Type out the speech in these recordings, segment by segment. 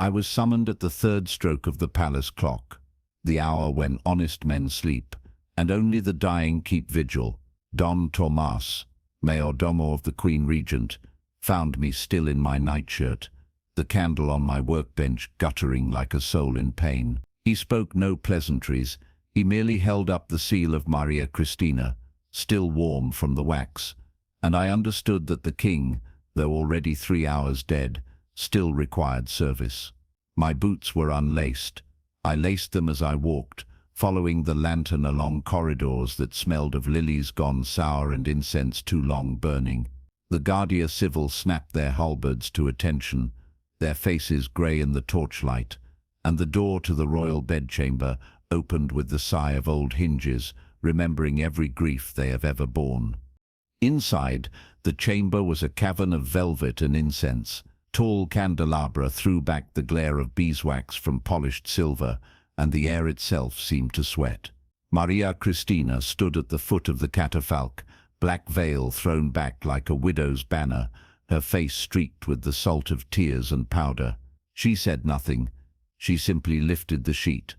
I was summoned at the third stroke of the palace clock, the hour when honest men sleep, and only the dying keep vigil. Don Tomas, mayordomo of the Queen Regent, found me still in my nightshirt, the candle on my workbench guttering like a soul in pain. He spoke no pleasantries, he merely held up the seal of Maria Cristina, still warm from the wax, and I understood that the king, though already 3 hours dead, still required service. My boots were unlaced. I laced them as I walked, following the lantern along corridors that smelled of lilies gone sour and incense too long burning. The Guardia Civil snapped their halberds to attention, their faces grey in the torchlight, and the door to the royal bedchamber opened with the sigh of old hinges, remembering every grief they have ever borne. Inside, the chamber was a cavern of velvet and incense. Tall candelabra threw back the glare of beeswax from polished silver, and the air itself seemed to sweat. Maria Cristina stood at the foot of the catafalque, black veil thrown back like a widow's banner, her face streaked with the salt of tears and powder. She said nothing. She simply lifted the sheet.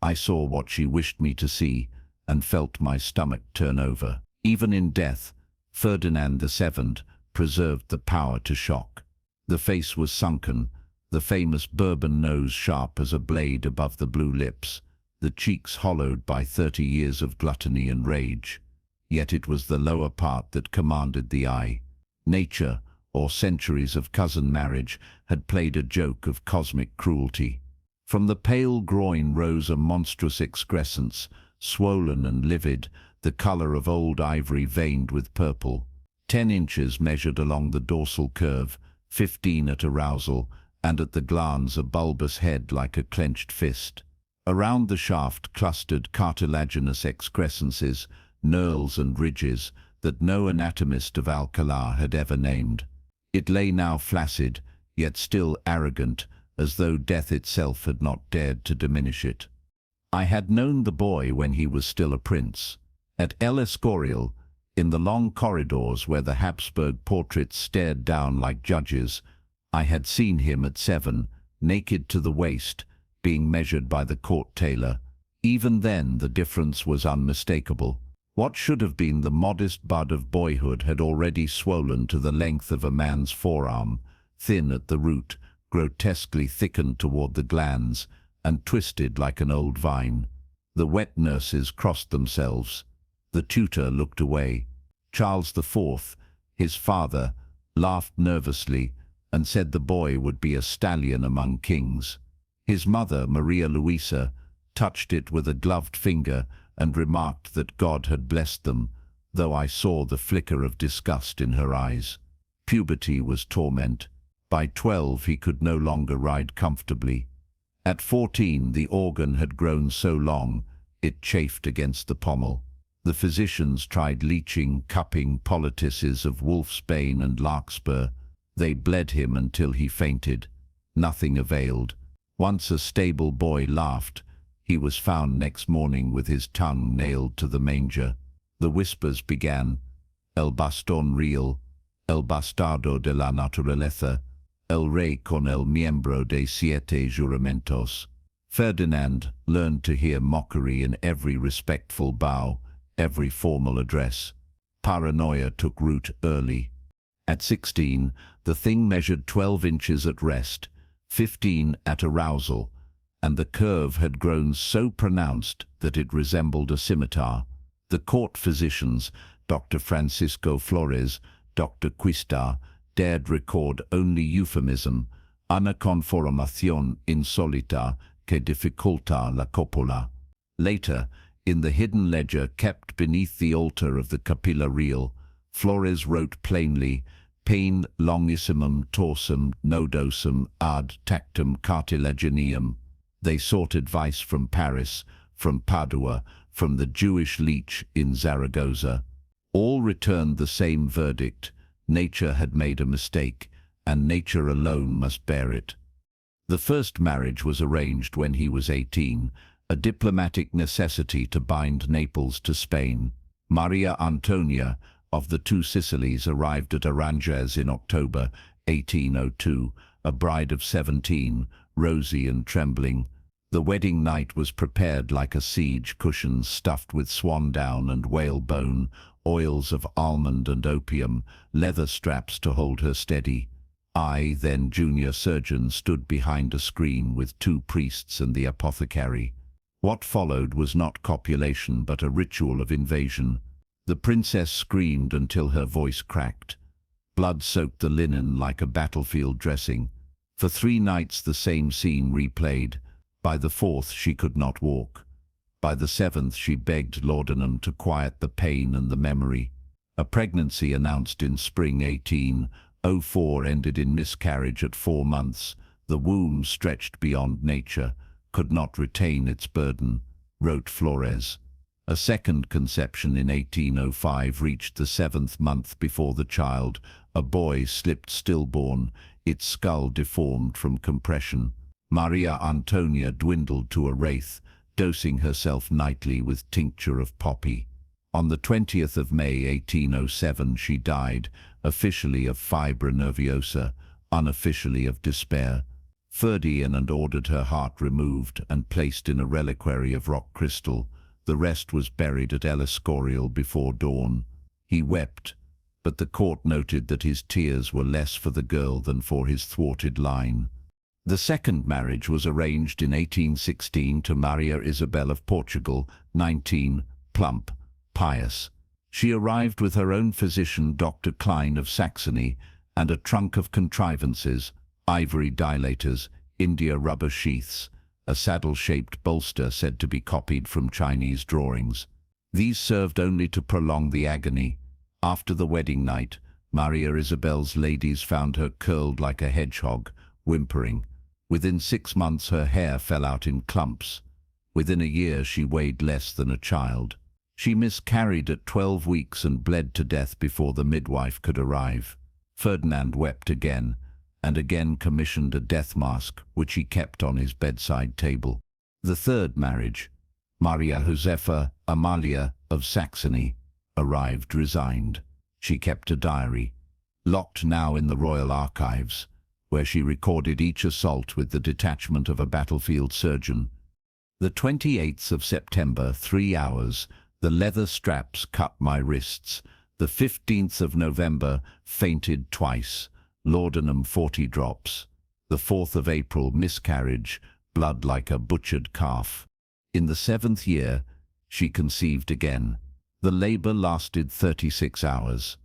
I saw what she wished me to see, and felt my stomach turn over. Even in death, Ferdinand VII preserved the power to shock. The face was sunken, the famous Bourbon nose sharp as a blade above the blue lips, the cheeks hollowed by 30 years of gluttony and rage. Yet it was the lower part that commanded the eye. Nature, or centuries of cousin marriage, had played a joke of cosmic cruelty. From the pale groin rose a monstrous excrescence, swollen and livid, the color of old ivory veined with purple. 10 inches measured along the dorsal curve, 15 at arousal, and at the glans a bulbous head like a clenched fist. Around the shaft clustered cartilaginous excrescences, knurls and ridges that no anatomist of Alcalá had ever named. It lay now flaccid, yet still arrogant, as though death itself had not dared to diminish it. I had known the boy when he was still a prince. At El Escorial, in the long corridors where the Habsburg portraits stared down like judges, I had seen him at 7, naked to the waist, being measured by the court tailor. Even then the difference was unmistakable. What should have been the modest bud of boyhood had already swollen to the length of a man's forearm, thin at the root, grotesquely thickened toward the glans, and twisted like an old vine. The wet nurses crossed themselves. The tutor looked away. Charles IV, his father, laughed nervously and said the boy would be a stallion among kings. His mother, Maria Luisa, touched it with a gloved finger and remarked that God had blessed them, though I saw the flicker of disgust in her eyes. Puberty was torment. By 12 he could no longer ride comfortably. At 14 the organ had grown so long it chafed against the pommel. The physicians tried leeching, cupping poultices of wolfsbane and larkspur. They bled him until he fainted. Nothing availed. Once a stable boy laughed. He was found next morning with his tongue nailed to the manger. The whispers began. El bastón real, el bastardo de la naturaleza, el rey con el miembro de 7 juramentos. Ferdinand learned to hear mockery in every respectful bow, every formal address. Paranoia took root early. At 16, the thing measured 12 inches at rest, 15 at arousal, and the curve had grown so pronounced that it resembled a scimitar. The court physicians, Dr. Francisco Flores, Dr. Quista, dared record only euphemism, una conformación insólita que dificulta la copula. Later, in the hidden ledger kept beneath the altar of the Capilla Real, Flores wrote plainly, pain longissimum torsum nodosum ad tactum cartilagineum. They sought advice from Paris, from Padua, from the Jewish leech in Zaragoza. All returned the same verdict. Nature had made a mistake, and nature alone must bear it. The first marriage was arranged when he was 18, a diplomatic necessity to bind Naples to Spain. Maria Antonia of the Two Sicilies arrived at Aranjuez in October 1802, a bride of 17, rosy and trembling. The wedding night was prepared like a siege, cushions stuffed with swan down and whalebone, oils of almond and opium, leather straps to hold her steady. I, then junior surgeon, stood behind a screen with 2 priests and the apothecary. What followed was not copulation but a ritual of invasion. The princess screamed until her voice cracked. Blood soaked the linen like a battlefield dressing. For 3 nights the same scene replayed. By the 4th she could not walk. By the 7th she begged laudanum to quiet the pain and the memory. A pregnancy announced in spring 1804 ended in miscarriage at 4 months. The womb, stretched beyond nature, could not retain its burden, wrote Flores. A second conception in 1805 reached the 7th month before the child, a boy, slipped stillborn, its skull deformed from compression. Maria Antonia dwindled to a wraith, dosing herself nightly with tincture of poppy. On the 20th of May 1807 she died, officially of fibra nerviosa, unofficially of despair. Ferdinand ordered her heart removed and placed in a reliquary of rock crystal. The rest was buried at El Escorial before dawn. He wept, but the court noted that his tears were less for the girl than for his thwarted line. The second marriage was arranged in 1816 to Maria Isabel of Portugal, 19, plump, pious. She arrived with her own physician, Dr. Klein of Saxony, and a trunk of contrivances, ivory dilators, India rubber sheaths, a saddle-shaped bolster said to be copied from Chinese drawings. These served only to prolong the agony. After the wedding night, Maria Isabel's ladies found her curled like a hedgehog, whimpering. Within 6 months her hair fell out in clumps. Within a year she weighed less than a child. She miscarried at 12 weeks and bled to death before the midwife could arrive. Ferdinand wept again, and again commissioned a death mask, which he kept on his bedside table. The third marriage, Maria Josefa Amalia of Saxony, arrived resigned. She kept a diary, locked now in the royal archives, where she recorded each assault with the detachment of a battlefield surgeon. The 28th of September, 3 hours, the leather straps cut my wrists. The 15th of November, fainted twice. Laudanum 40 drops. The 4th of April, miscarriage, blood like a butchered calf. In the 7th year, she conceived again. The labor lasted 36 hours.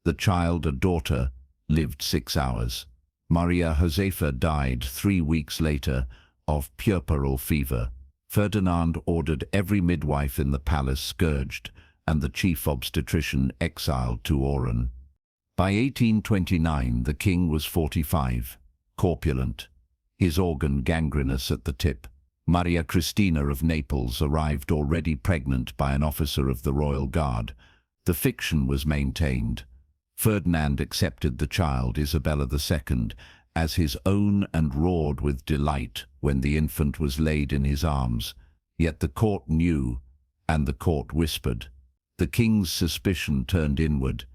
The child, a daughter, lived 6 hours. Maria Josefa died 3 weeks later of puerperal fever. Ferdinand ordered every midwife in the palace scourged, and the chief obstetrician exiled to Oran. By 1829 the king was 45, corpulent, his organ gangrenous at the tip. Maria Cristina of Naples arrived already pregnant by an officer of the royal guard. The fiction was maintained. Ferdinand accepted the child, Isabella II, as his own and roared with delight when the infant was laid in his arms. Yet the court knew, and the court whispered. The king's suspicion turned inward.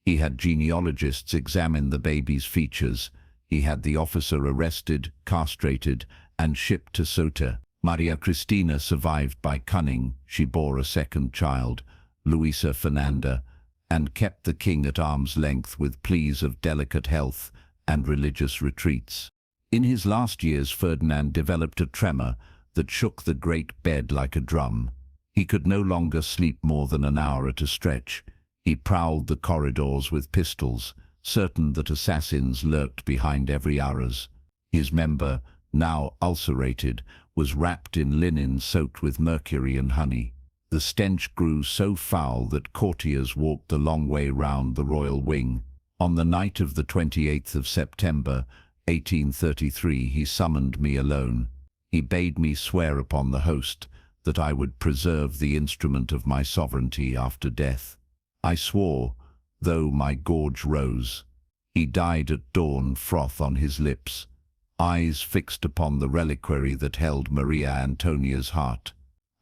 He had genealogists examine the baby's features. He had the officer arrested, castrated, and shipped to Ceuta. Maria Cristina survived by cunning. She bore a second child, Luisa Fernanda, and kept the king at arm's length with pleas of delicate health and religious retreats. In his last years, Ferdinand developed a tremor that shook the great bed like a drum. He could no longer sleep more than an hour at a stretch. He prowled the corridors with pistols, certain that assassins lurked behind every arras. His member, now ulcerated, was wrapped in linen soaked with mercury and honey. The stench grew so foul that courtiers walked the long way round the royal wing. On the night of the 28th of September, 1833, he summoned me alone. He bade me swear upon the host that I would preserve the instrument of my sovereignty after death. I swore, though my gorge rose. He died at dawn, froth on his lips, eyes fixed upon the reliquary that held Maria Antonia's heart.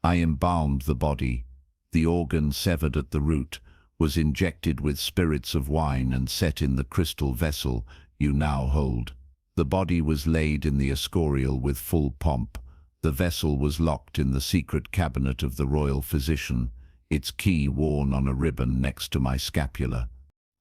I embalmed the body. The organ, severed at the root, was injected with spirits of wine and set in the crystal vessel you now hold. The body was laid in the Escorial with full pomp. The vessel was locked in the secret cabinet of the royal physician, its key worn on a ribbon next to my scapula.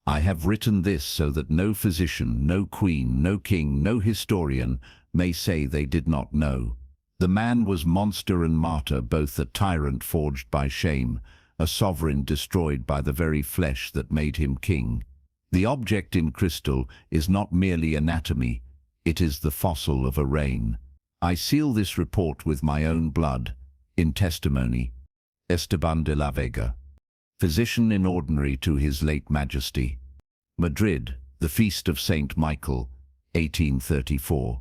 I have written this so that no physician, no queen, no king, no historian may say they did not know. The man was monster and martyr, both a tyrant forged by shame, a sovereign destroyed by the very flesh that made him king. The object in crystal is not merely anatomy, it is the fossil of a reign. I seal this report with my own blood, in testimony. Esteban de la Vega, physician in ordinary to His late Majesty. Madrid, the Feast of Saint Michael, 1834.